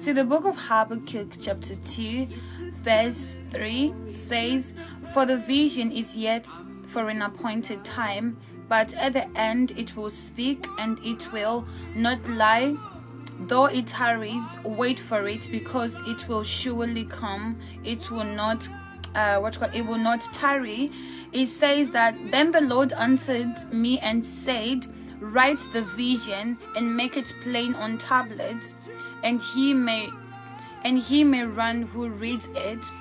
See, the book of Habakkuk chapter 2 verse 3 says, "For the vision is yet for an appointed time, but at the end it will speak, and it will not lie. Though it tarries, wait for it, because it will surely come. It will not it will not tarry." It says that, "Then the Lord answered me and said, write the vision and make it plain on tablets, and he may run who reads it."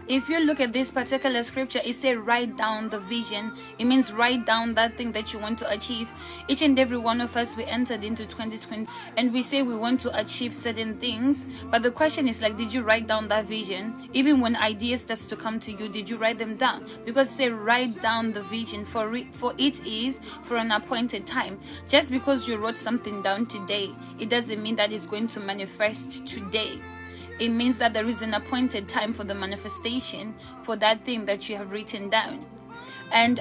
If you look at this particular scripture, it says write down the vision. It means write down that thing that you want to achieve. Each and every one of us, we entered into 2020 and we say we want to achieve certain things. But the question is, like, did you write down that vision? Even when ideas starts to come to you, did you write them down? Because it says write down the vision, for it is for an appointed time. Just because you wrote something down today, it doesn't mean that it's going to manifest today. It means that there is an appointed time for the manifestation for that thing that you have written down. And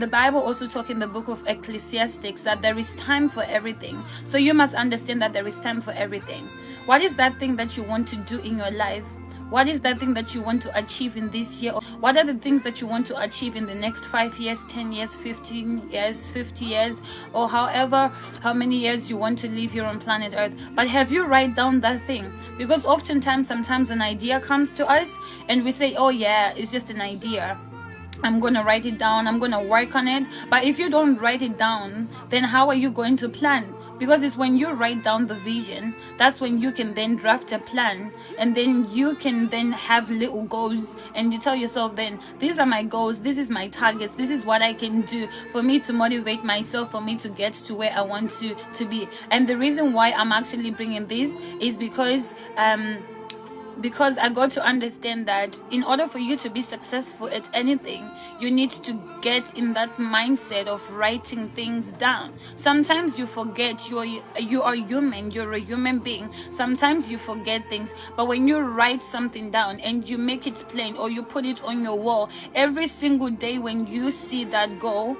the Bible also talks in the book of Ecclesiastes that there is time for everything. So you must understand that there is time for everything. What is that thing that you want to do in your life? What is that thing that you want to achieve in this year? What are the things that you want to achieve in the next 5 years, 10 years, 15 years, 50 years, or how many years you want to live here on planet Earth? But have you write down that thing? Because sometimes an idea comes to us and we say, oh yeah, it's just an idea. I'm going to write it down. I'm going to work on it. But if you don't write it down, then how are you going to plan? Because it's when you write down the vision, that's when you can then draft a plan, and then you can then have little goals, and you tell yourself then, these are my goals, this is my targets, this is what I can do for me to motivate myself, for me to get to where I want to be. And the reason why I'm actually bringing this is because I got to understand that in order for you to be successful at anything, you need to get in that mindset of writing things down. Sometimes you forget, you are human, you're a human being. Sometimes you forget things, but when you write something down and you make it plain, or you put it on your wall every single day, when you see that goal,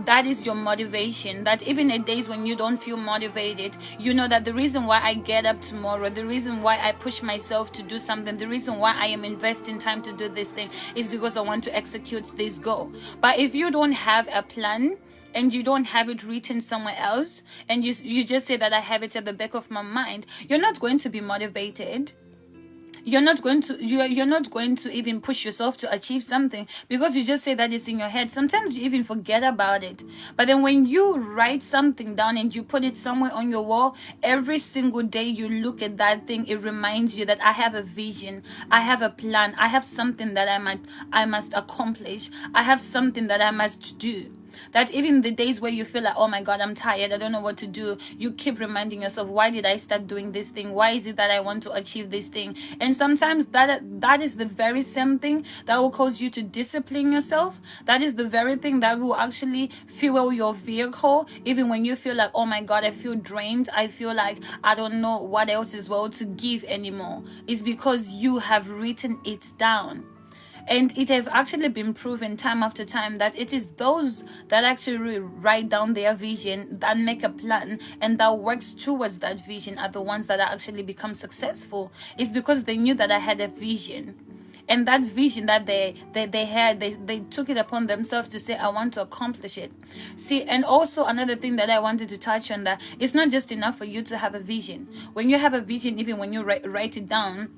that is your motivation. That even at days when you don't feel motivated, you know that the reason why I get up tomorrow, the reason why I push myself to do something, the reason why I am investing time to do this thing is because I want to execute this goal. But if you don't have a plan and you don't have it written somewhere else, and you just say that I have it at the back of my mind, you're not going to be motivated. You're not going to even push yourself to achieve something, because you just say that it's in your head. Sometimes you even forget about it. But then when you write something down and you put it somewhere on your wall, every single day you look at that thing, it reminds you that I have a vision, I have a plan, I have something that I must accomplish, I have something that I must do. That even the days where you feel like, oh my God, I'm tired, I don't know what to do, you keep reminding yourself, why did I start doing this thing? Why is it that I want to achieve this thing? And sometimes that is the very same thing that will cause you to discipline yourself. That is the very thing that will actually fuel your vehicle, even when you feel like, oh my God, I feel drained, I feel like I don't know what else is well to give anymore. It's because you have written it down. And it have actually been proven time after time that it is those that actually write down their vision, that make a plan, and that works towards that vision, are the ones that actually become successful. It's because they knew that I had a vision. And that vision that they had, they took it upon themselves to say, I want to accomplish it. See, and also another thing that I wanted to touch on, that it's not just enough for you to have a vision. When you have a vision, even when you write it down,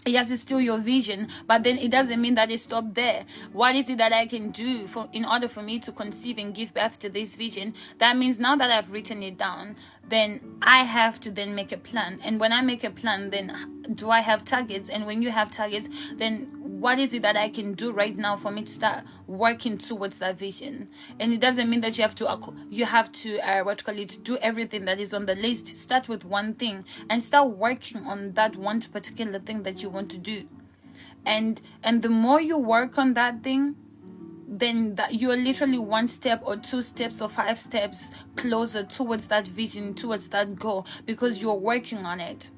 yes, it's still your vision, but then it doesn't mean that it stopped there. What is it that I can do in order for me to conceive and give birth to this vision? That means now that I've written it down, then I have to then make a plan. And when I make a plan, then do I have targets? And when you have targets, then what is it that I can do right now for me to start working towards that vision? And it doesn't mean that you have to do everything that is on the list. Start with one thing and start working on that one particular thing that you want to do. And the more you work on that thing, then that you're literally 1 step or 2 steps or 5 steps closer towards that vision, towards that goal, because you're working on it.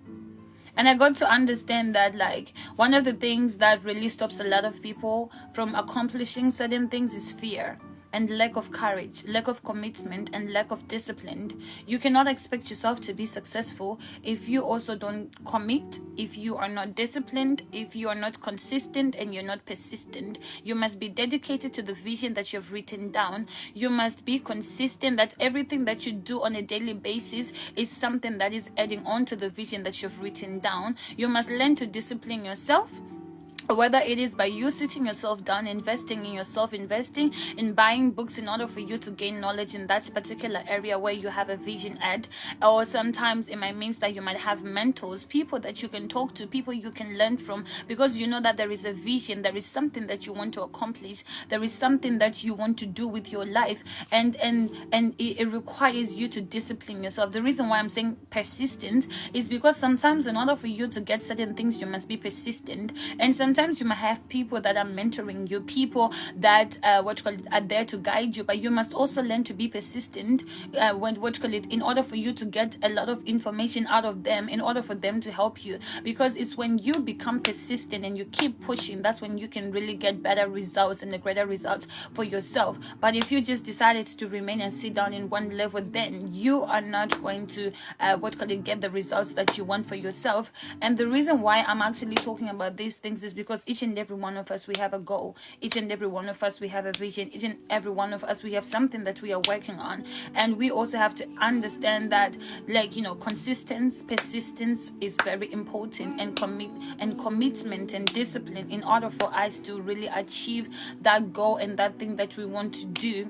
And I got to understand that, like, one of the things that really stops a lot of people from accomplishing certain things is fear. and lack of courage, lack of commitment, and lack of discipline. You cannot expect yourself to be successful if you also don't commit, if you are not disciplined, if you are not consistent, and you're not persistent. You must be dedicated to the vision that you have written down. You must be consistent, that everything that you do on a daily basis is something that is adding on to the vision that you've written down. You must learn to discipline yourself, whether it is by you sitting yourself down, investing in yourself, investing in buying books in order for you to gain knowledge in that particular area where you have a vision at, or sometimes it might mean that you might have mentors, people that you can talk to, people you can learn from, because you know that there is a vision, there is something that you want to accomplish, there is something that you want to do with your life, and it requires you to discipline yourself. The reason why I'm saying persistent is because sometimes in order for you to get certain things, you must be persistent, and sometimes you might have people that are mentoring you, people that are there to guide you, but you must also learn to be persistent in order for you to get a lot of information out of them, in order for them to help you. Because it's when you become persistent and you keep pushing, that's when you can really get better results and the greater results for yourself. But if you just decided to remain and sit down in one level, then you are not going to get the results that you want for yourself. And the reason why I'm actually talking about these things is because each and every one of us, we have a goal. Each and every one of us, we have a vision. Each and every one of us, we have something that we are working on. And we also have to understand that, persistence is very important, and commitment and discipline in order for us to really achieve that goal and that thing that we want to do.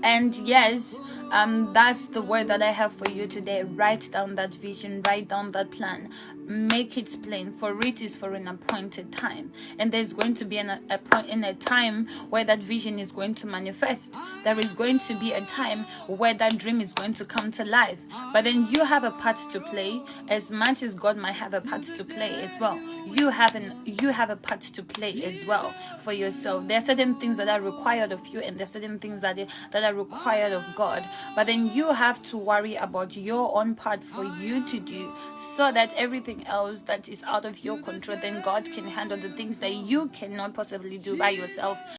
And yes, that's the word that I have for you today. Write down that vision, write down that plan, make it plain, for it is for an appointed time. And there's going to be a point in a time where that vision is going to manifest. There is going to be a time where that dream is going to come to life. But then you have a part to play, as much as God might have a part to play as well. You have a part to play as well for yourself. There are certain things that are required of you, and there are certain things that are required of God. But then you have to worry about your own part for you to do, so that everything else that is out of your control, then God can handle the things that you cannot possibly do by yourself.